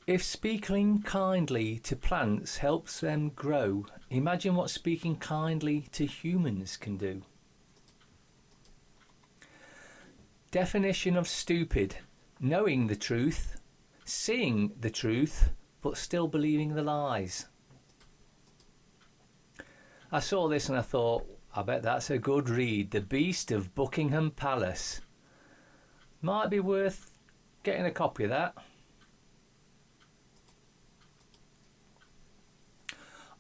If speaking kindly to plants helps them grow, imagine what speaking kindly to humans can do. Definition of stupid: knowing the truth, seeing the truth, but still believing the lies. I saw this and I thought, I bet that's a good read. The Beast of Buckingham Palace. Might be worth getting a copy of that.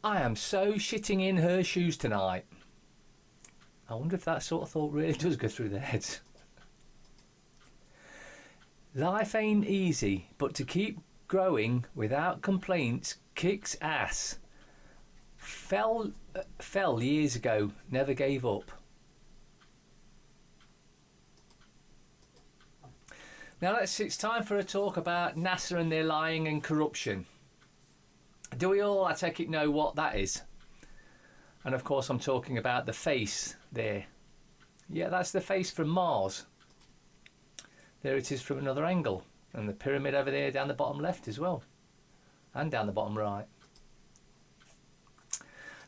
I am so shitting in her shoes tonight. I wonder if that sort of thought really does go through their heads. Life ain't easy, but to keep growing without complaints kicks ass. Fell years ago, never gave up. Now it's time for a talk about NASA and their lying and corruption. Do we all, I take it, know what that is? And of course I'm talking about the face there. Yeah, that's the face from Mars. There it is from another angle. And the pyramid over there down the bottom left as well. And down the bottom right.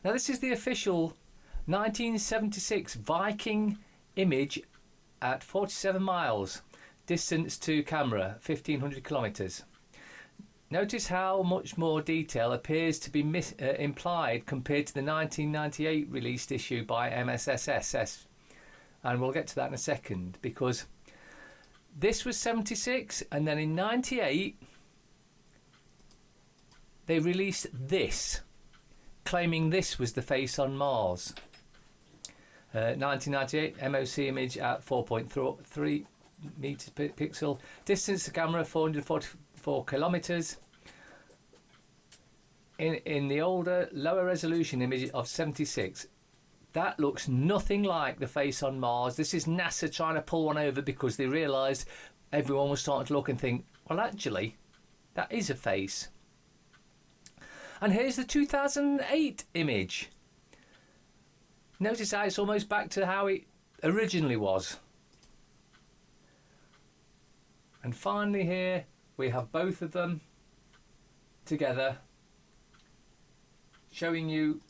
Now this is the official 1976 Viking image at 47 miles. Distance to camera, 1500 kilometres. Notice how much more detail appears to be implied compared to the 1998 released issue by MSSS. And we'll get to that in a second, because this was 76 and then in 98 they released this, claiming this was the face on Mars. 1998 MOC image at 4.3 meters per pixel. Distance to camera 444 kilometers. In the older, lower resolution image of 76, that looks nothing like the face on Mars. This is NASA trying to pull one over because they realised everyone was starting to look and think, well, actually, that is a face. And here's the 2008 image. Notice how it's almost back to how it originally was. And finally here we have both of them together, showing you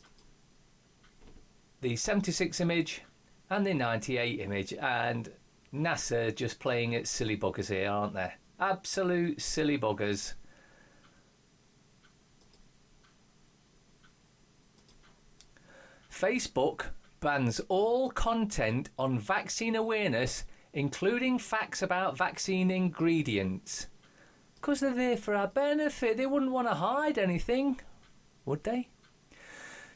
the 76 image and the 98 image, and NASA just playing its silly buggers here, aren't they? Absolute silly buggers. Facebook bans all content on vaccine awareness, including facts about vaccine ingredients. Because they're there for our benefit. They wouldn't want to hide anything, would they?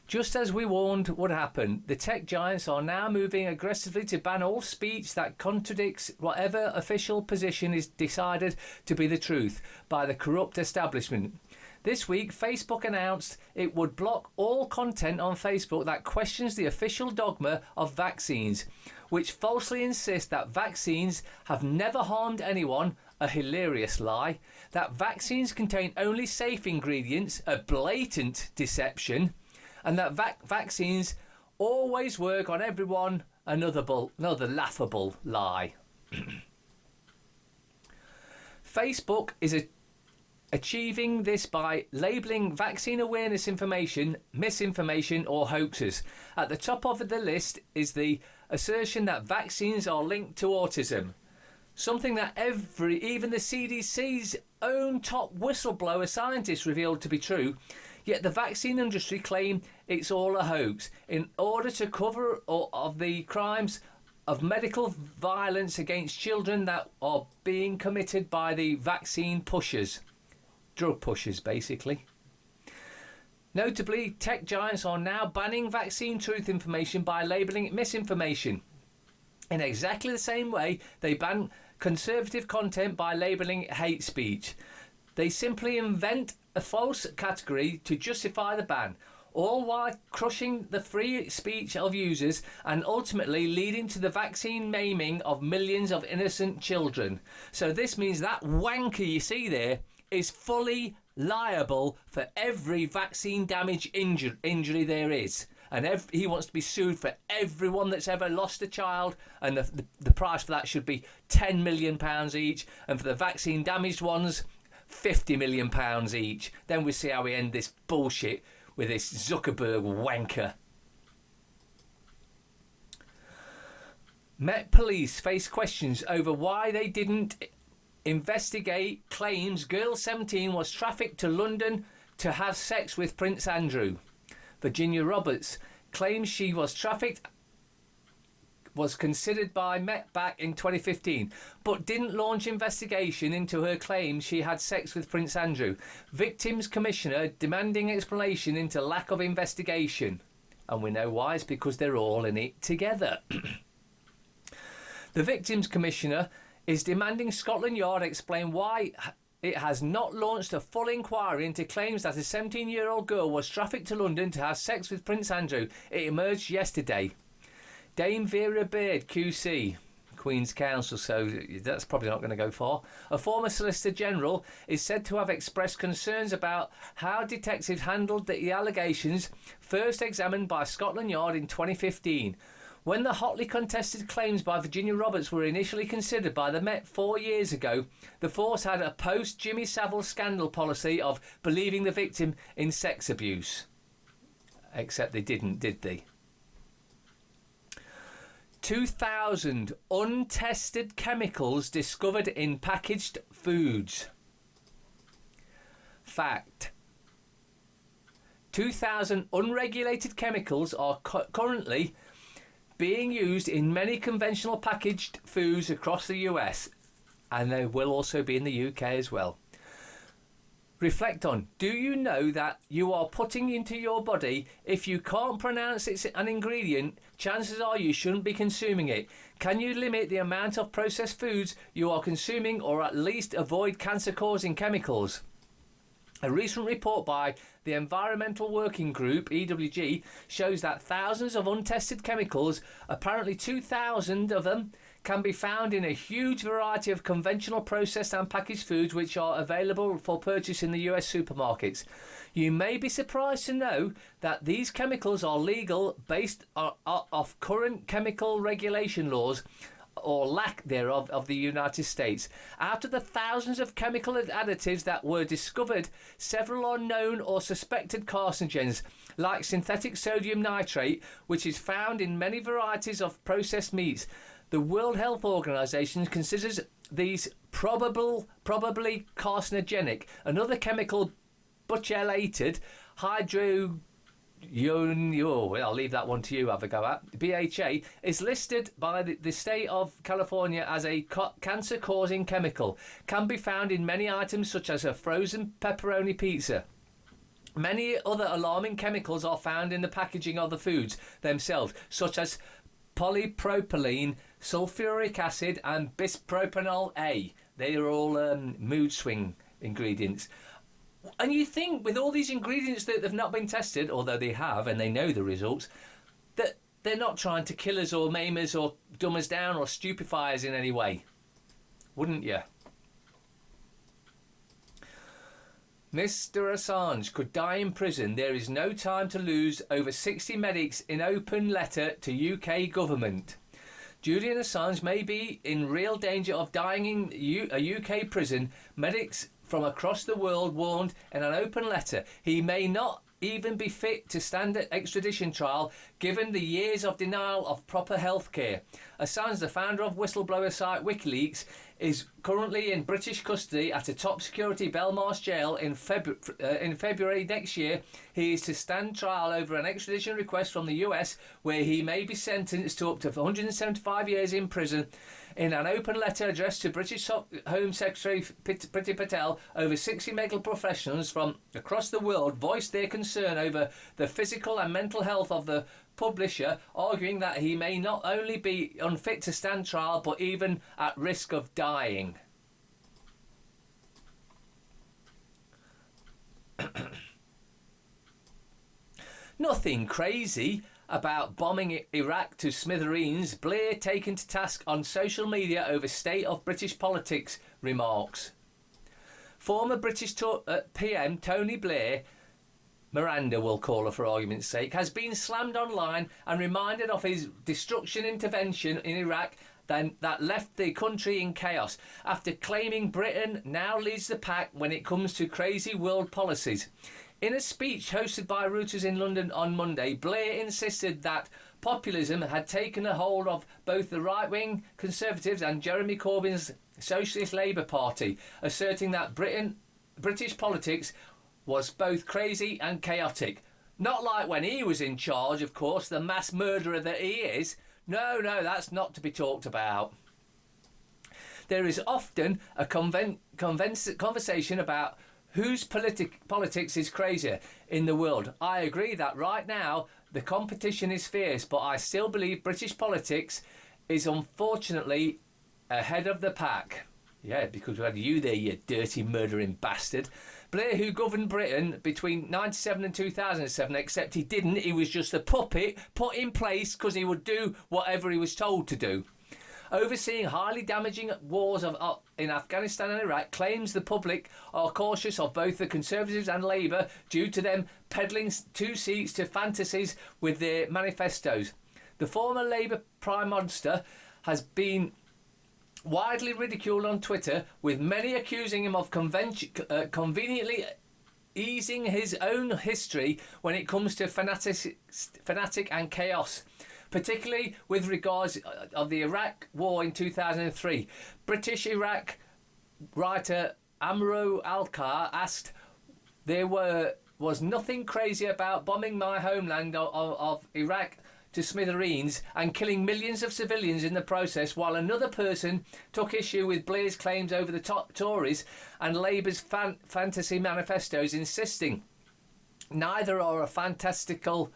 Just as we warned would happen, the tech giants are now moving aggressively to ban all speech that contradicts whatever official position is decided to be the truth by the corrupt establishment. This week, Facebook announced it would block all content on Facebook that questions the official dogma of vaccines, which falsely insists that vaccines have never harmed anyone, a hilarious lie, that vaccines contain only safe ingredients, a blatant deception, and that vaccines always work on everyone, another laughable lie. Facebook is achieving this by labelling vaccine awareness information, misinformation or hoaxes. At the top of the list is the assertion that vaccines are linked to autism, something that even the CDC's own top whistleblower scientists revealed to be true. Yet the vaccine industry claim it's all a hoax in order to cover of the crimes of medical violence against children that are being committed by the vaccine pushers. Drug pushers, basically. Notably, tech giants are now banning vaccine truth information by labelling it misinformation. In exactly the same way, they ban conservative content by labelling it hate speech. They simply invent a false category to justify the ban, all while crushing the free speech of users and ultimately leading to the vaccine maiming of millions of innocent children. So this means that wanker you see there is fully liable for every vaccine damage injury there is. And he wants to be sued for everyone that's ever lost a child, and the price for that should be £10 million each, and for the vaccine damaged ones, £50 million each. Then we'll see how we end this bullshit with this Zuckerberg wanker. Met Police face questions over why they didn't investigate claims girl 17 was trafficked to London to have sex with Prince Andrew. Virginia Roberts claims she was trafficked was considered by Met back in 2015, but didn't launch investigation into her claims she had sex with Prince Andrew. Victims Commissioner demanding explanation into lack of investigation. And we know why, it's because they're all in it together. The Victims Commissioner is demanding Scotland Yard explain why it has not launched a full inquiry into claims that a 17-year-old girl was trafficked to London to have sex with Prince Andrew. It emerged yesterday. Dame Vera Beard, QC, Queen's Counsel, so that's probably not going to go far. A former Solicitor General is said to have expressed concerns about how detectives handled the allegations first examined by Scotland Yard in 2015. When the hotly contested claims by Virginia Roberts were initially considered by the Met 4 years ago, the force had a post-Jimmy Savile scandal policy of believing the victim in sex abuse. Except they didn't, did they? 2,000 untested chemicals discovered in packaged foods. Fact. 2,000 unregulated chemicals are currently being used in many conventional packaged foods across the US, and they will also be in the UK as well. Reflect on, do you know that you are putting into your body, if you can't pronounce it's an ingredient, chances are you shouldn't be consuming it. Can you limit the amount of processed foods you are consuming, or at least avoid cancer-causing chemicals? A recent report by the Environmental Working Group, EWG, shows that thousands of untested chemicals, apparently 2,000 of them, can be found in a huge variety of conventional processed and packaged foods which are available for purchase in the US supermarkets. You may be surprised to know that these chemicals are legal based off current chemical regulation laws, or lack thereof, of the United States. Out of the thousands of chemical additives that were discovered, several are known or suspected carcinogens, like synthetic sodium nitrate, which is found in many varieties of processed meats. The World Health Organization considers these probably carcinogenic. Another chemical, butylated I'll leave that one to you, have a go at. BHA is listed by the state of California as a cancer-causing chemical. Can be found in many items such as a frozen pepperoni pizza. Many other alarming chemicals are found in the packaging of the foods themselves, such as polypropylene, sulfuric acid and bispropionol A. They are all mood swing ingredients. And you think with all these ingredients that have not been tested, although they have and they know the results, that they're not trying to kill us or maim us or dumb us down or stupefy us in any way. Wouldn't you? Mr. Assange could die in prison. There is no time to lose. Over 60 medics in open letter to UK government. Julian Assange may be in real danger of dying in a UK prison. Medics from across the world warned in an open letter he may not even be fit to stand at extradition trial given the years of denial of proper health care. Assange, the founder of whistleblower site WikiLeaks, is currently in British custody at a top security Belmarsh jail in February next year. He is to stand trial over an extradition request from the US where he may be sentenced to up to 175 years in prison. In an open letter addressed to British Home Secretary Priti Patel, over 60 medical professionals from across the world voiced their concern over the physical and mental health of the publisher, arguing that he may not only be unfit to stand trial but even at risk of dying. Nothing crazy about bombing Iraq to smithereens. Blair taken to task on social media over state of British politics remarks. Former British PM Tony Blair, Miranda we'll call her for argument's sake, has been slammed online and reminded of his destruction intervention in Iraq then that left the country in chaos after claiming Britain now leads the pack when it comes to crazy world policies. In a speech hosted by Reuters in London on Monday, Blair insisted that populism had taken a hold of both the right-wing Conservatives and Jeremy Corbyn's Socialist Labour Party, asserting that British politics was both crazy and chaotic. Not like when he was in charge, of course, the mass murderer that he is. No, that's not to be talked about. There is often a conversation about whose politics is crazier in the world. I agree that right now the competition is fierce, but I still believe British politics is unfortunately ahead of the pack. Yeah, because we had you there, you dirty murdering bastard. Blair, who governed Britain between 1997 and 2007, except he didn't, he was just a puppet put in place because he would do whatever he was told to do. Overseeing highly damaging wars in Afghanistan and Iraq, claims the public are cautious of both the Conservatives and Labour due to them peddling 2 seats to fantasies with their manifestos. The former Labour Prime Minister has been widely ridiculed on Twitter, with many accusing him of conveniently easing his own history when it comes to fanatic and chaos, particularly with regards of the Iraq War in 2003. British Iraq writer Amro Alkar asked, "There was nothing crazy about bombing my homeland of Iraq to smithereens and killing millions of civilians in the process," while another person took issue with Blair's claims over the Tories and Labour's fantasy manifestos, insisting neither are as fantastical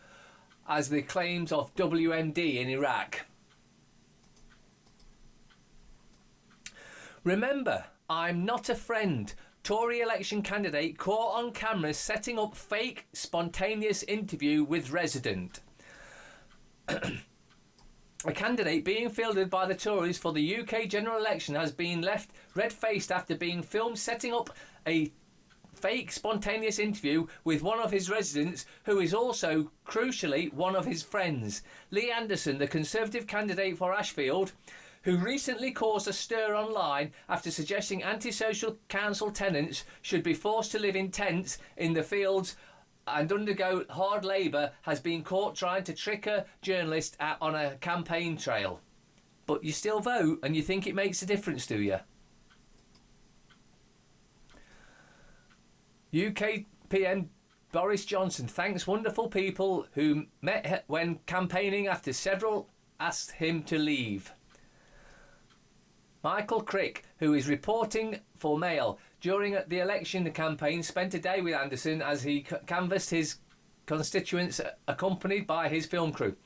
as the claims of WMD in Iraq. Remember, I'm not a friend. Tory election candidate caught on camera setting up fake spontaneous interview with resident. A candidate being fielded by the Tories for the UK general election has been left red-faced after being filmed setting up a fake spontaneous interview with one of his residents, who is also, crucially, one of his friends. Lee Anderson, the Conservative candidate for Ashfield, who recently caused a stir online after suggesting antisocial council tenants should be forced to live in tents in the fields and undergo hard labour, has been caught trying to trick a journalist on a campaign trail. But you still vote and you think it makes a difference, do you? UK PM Boris Johnson thanks wonderful people who met when campaigning after several asked him to leave. Michael Crick, who is reporting for Mail, during the election campaign spent a day with Anderson as he canvassed his constituents accompanied by his film crew.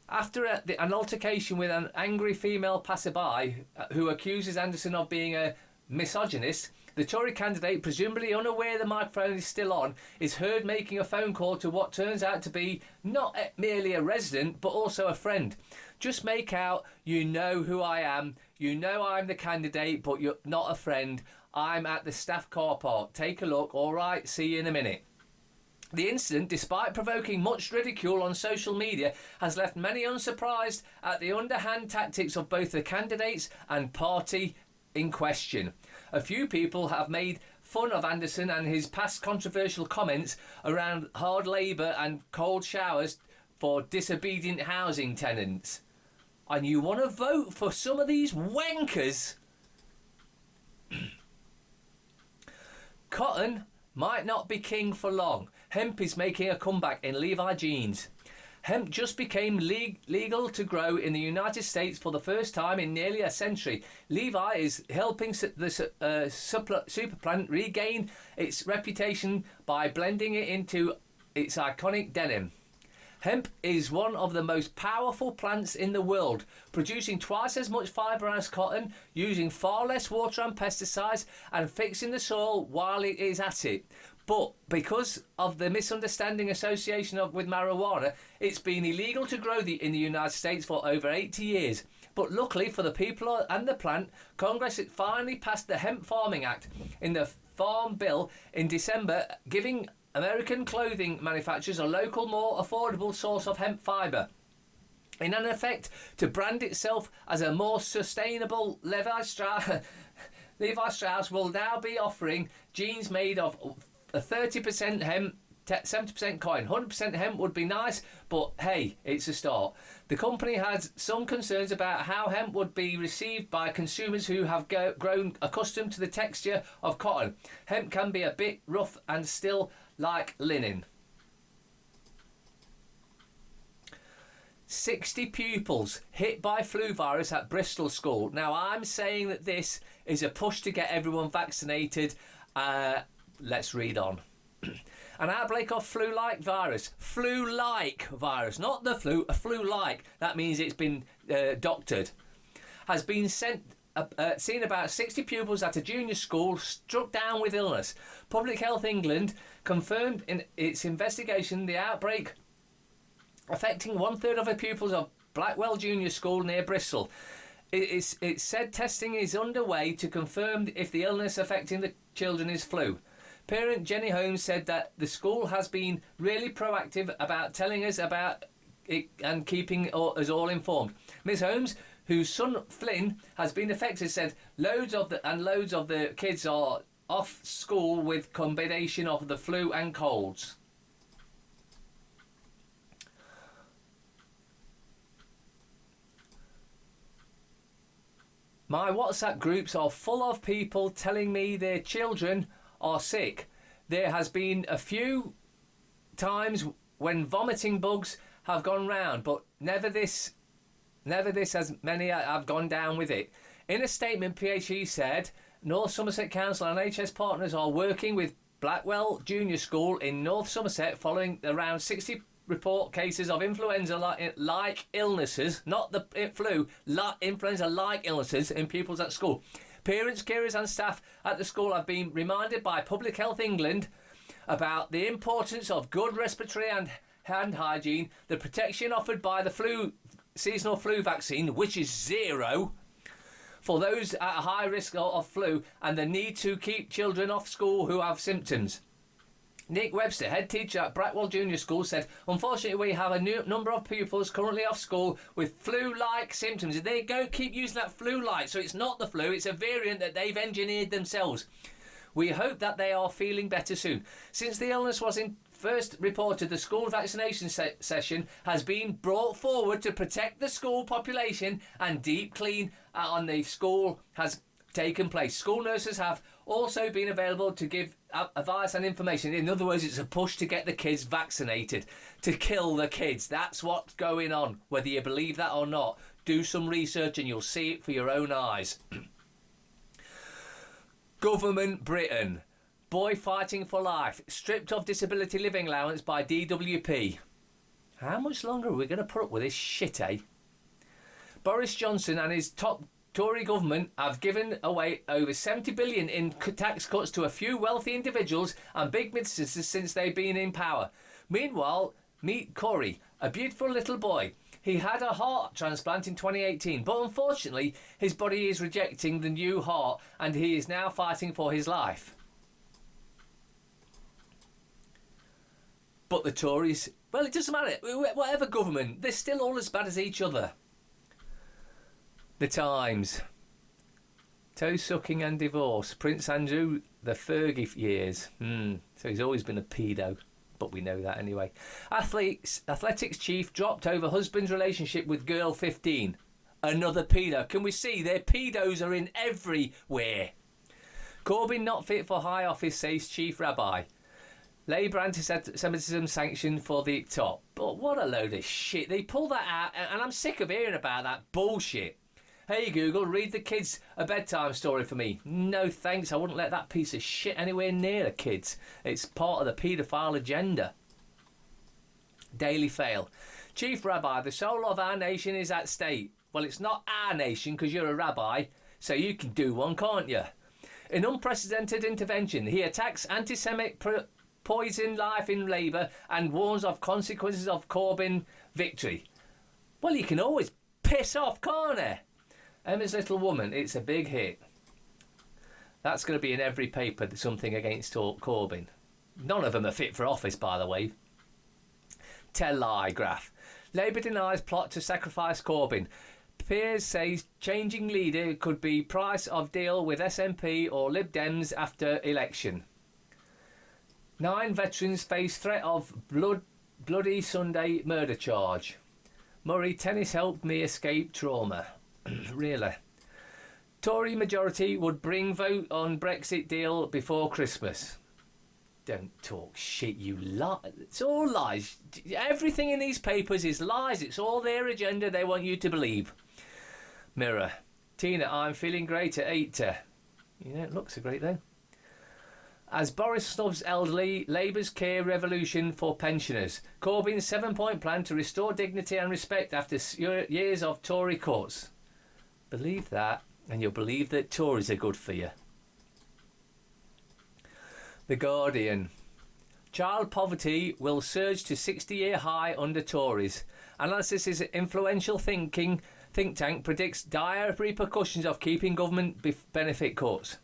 After an altercation with an angry female passerby who accuses Anderson of being a misogynist, the Tory candidate, presumably unaware the microphone is still on, is heard making a phone call to what turns out to be not merely a resident but also a friend. "Just make out you know who I am. You know I'm the candidate, but you're not a friend. I'm at the staff car park. Take a look. All right, see you in a minute." The incident, despite provoking much ridicule on social media, has left many unsurprised at the underhand tactics of both the candidates and party in question. A few people have made fun of Anderson and his past controversial comments around hard labour and cold showers for disobedient housing tenants. And you want to vote for some of these wankers? Cotton might not be king for long. Hemp is making a comeback in Levi jeans. Hemp just became legal to grow in the United States for the first time in nearly a century. Levi is helping the super plant regain its reputation by blending it into its iconic denim. Hemp is one of the most powerful plants in the world, producing twice as much fibre as cotton, using far less water and pesticides, and fixing the soil while it is at it. But because of the misunderstanding association with marijuana, it's been illegal to grow in the United States for over 80 years. But luckily for the people and the plant, Congress finally passed the Hemp Farming Act in the Farm Bill in December, giving American clothing manufacturers a local, more affordable source of hemp fibre. In an effect to brand itself as a more sustainable, Levi Strauss will now be offering jeans made of a 30% hemp, 70% cotton. 100% hemp would be nice, but hey, it's a start. The company has some concerns about how hemp would be received by consumers who have grown accustomed to the texture of cotton. Hemp can be a bit rough and still like linen. 60 pupils hit by flu virus at Bristol school. Now, I'm saying that this is a push to get everyone vaccinated. Let's read on. An outbreak of flu-like virus. Flu-like virus, not the flu, a flu-like. That means it's been doctored. Has been seen about 60 pupils at a junior school struck down with illness. Public Health England confirmed in its investigation the outbreak affecting 1/3 of the pupils of Blackwell Junior School near Bristol. It said testing is underway to confirm if the illness affecting the children is flu. Parent Jenny Holmes said that the school has been really proactive about telling us about it and keeping us all informed. Ms Holmes, whose son Flynn has been affected, said loads of the kids are off school with combination of the flu and colds. My WhatsApp groups are full of people telling me their children are sick. There has been a few times when vomiting bugs have gone round, but never this as many have gone down with it. In a statement, PHE said North Somerset Council and NHS partners are working with Blackwell Junior School in North Somerset following around 60 report cases of influenza-like illnesses, not the flu, influenza-like illnesses in pupils at school. Parents, carers and staff at the school have been reminded by Public Health England about the importance of good respiratory and hand hygiene, the protection offered by the seasonal flu vaccine, which is 0, for those at a high risk of flu, and the need to keep children off school who have symptoms. Nick Webster, head teacher at Blackwell Junior School, said, unfortunately, we have a number of pupils currently off school with flu-like symptoms. They don't keep using that flu-like, so it's not the flu, it's a variant that they've engineered themselves. We hope that they are feeling better soon. Since the illness was first reported, the school vaccination session has been brought forward to protect the school population, and deep clean on the school has taken place. School nurses have also been available to give advice and information. In other words, it's a push to get the kids vaccinated, to kill the kids. That's what's going on. Whether you believe that or not, do some research and you'll see it for your own eyes. Government Britain. Boy fighting for life. Stripped of Disability Living Allowance by DWP. How much longer are we going to put up with this shit, eh? Boris Johnson and his top Tory government have given away over 70 billion in tax cuts to a few wealthy individuals and big businesses since they've been in power. Meanwhile, meet Corey, a beautiful little boy. He had a heart transplant in 2018, but unfortunately his body is rejecting the new heart and he is now fighting for his life. But the Tories, well, it doesn't matter. Whatever government, they're still all as bad as each other. The Times. Toe sucking and divorce. Prince Andrew, the Fergie years. So he's always been a pedo, but we know that anyway. Athletics chief dropped over husband's relationship with girl 15. Another pedo. Can we see their pedos are in everywhere? Corbyn not fit for high office, says chief rabbi. Labour anti-Semitism sanctioned for the top. But what a load of shit. They pull that out, and I'm sick of hearing about that bullshit. Hey Google, read the kids a bedtime story for me. No thanks, I wouldn't let that piece of shit anywhere near the kids. It's part of the paedophile agenda. Daily Fail. Chief Rabbi, the soul of our nation is at stake. Well, it's not our nation because you're a rabbi, so you can do one, can't you? In unprecedented intervention, he attacks anti-Semitic poison life in Labour and warns of consequences of Corbyn victory. Well, you can always piss off, can't you? Emma's Little Woman, it's a big hit. That's going to be in every paper, something against Corbyn. None of them are fit for office, by the way. Telegraph. Labour denies plot to sacrifice Corbyn. Peers says changing leader could be price of deal with SNP or Lib Dems after election. 9 veterans face threat of bloody Sunday murder charge. Murray, tennis helped me escape trauma. Really? Tory majority would bring vote on Brexit deal before Christmas. Don't talk shit, you lie. It's all lies. Everything in these papers is lies. It's all their agenda they want you to believe. Mirror. Tina, I'm feeling great at 8. Yeah, it looks so great though. As Boris snubs elderly, Labour's care revolution for pensioners. Corbyn's 7-point plan to restore dignity and respect after years of Tory cuts. Believe that, and you'll believe that Tories are good for you. The Guardian. Child poverty will surge to 60-year high under Tories. Analysis is influential think tank predicts dire repercussions of keeping government benefit cuts.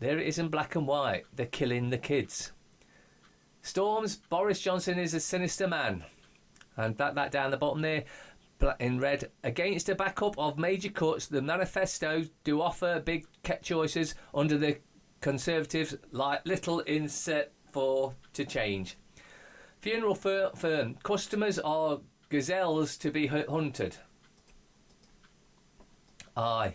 There it is in black and white. They're killing the kids. Storms. Boris Johnson is a sinister man. And that down the bottom there in red. Against a backup of major cuts, the manifesto do offer big choices under the Conservatives like little inset for to change. Funeral firm. Customers are gazelles to be hunted. Aye.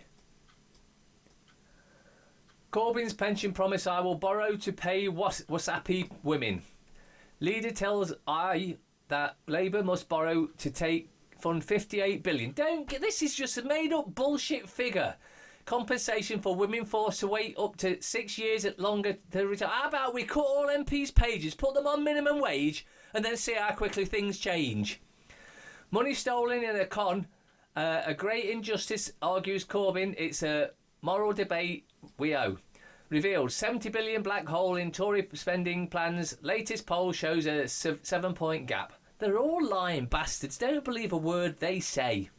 Corbyn's pension promise: I will borrow to pay wasapi women. Leader tells I that Labour must borrow to fund 58 billion. This is just a made up bullshit figure. Compensation for women forced to wait up to 6 years at longer to retire. How about we cut all MPs' pages, put them on minimum wage, and then see how quickly things change? Money stolen in a con, a great injustice, argues Corbyn. It's a moral debate we owe. Revealed 70 billion black hole in Tory spending plans. Latest poll shows a 7-point gap. They're all lying bastards. Don't believe a word they say.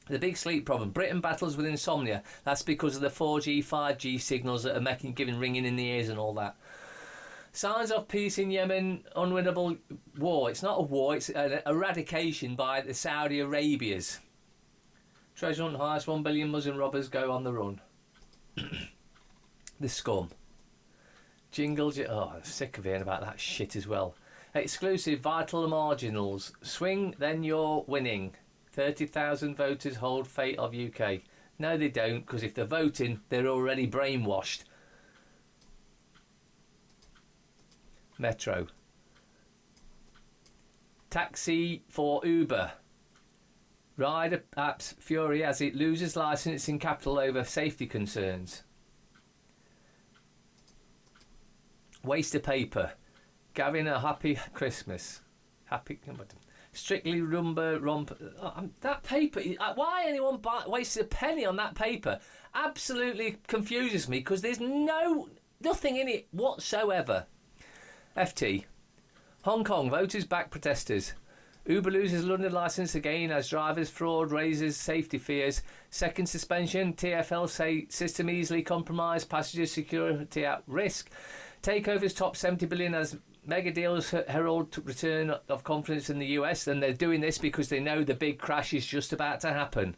The big sleep problem. Britain battles with insomnia. That's because of the 4G, 5G signals that are giving ringing in the ears and all that. Signs of peace in Yemen. Unwinnable war. It's not a war. It's an eradication by the Saudi Arabias. Treasure hunt highest. 1 billion Muslim robbers go on the run. The scum. Jingles. Oh, I'm sick of hearing about that shit as well. Exclusive vital marginals. Swing, then you're winning. 30,000 voters hold fate of UK. No, they don't, because if they're voting, they're already brainwashed. Metro. Taxi for Uber. Rider apps fury as it loses licensing capital over safety concerns. Waste of paper. Gavin, a happy Christmas. Happy... Strictly romp. That paper. Why anyone wasted a penny on that paper absolutely confuses me, because there's nothing in it whatsoever. FT. Hong Kong voters back protesters. Uber loses London licence again as drivers fraud raises safety fears. Second suspension. TfL say system easily compromised. Passenger security at risk. Takeovers top 70 billion as mega deals herald return of confidence in the US. And they're doing this because they know the big crash is just about to happen.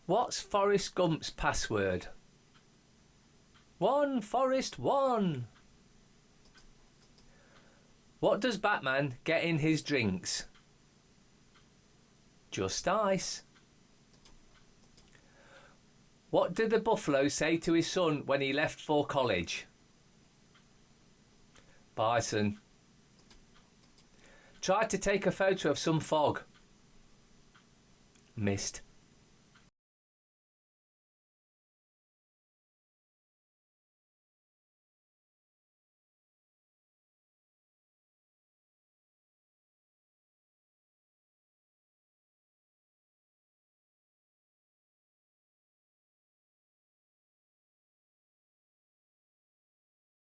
What's Forrest Gump's password? One, Forrest, one. What does Batman get in his drinks? Just ice. What did the buffalo say to his son when he left for college? Bison. Tried to take a photo of some fog. Missed.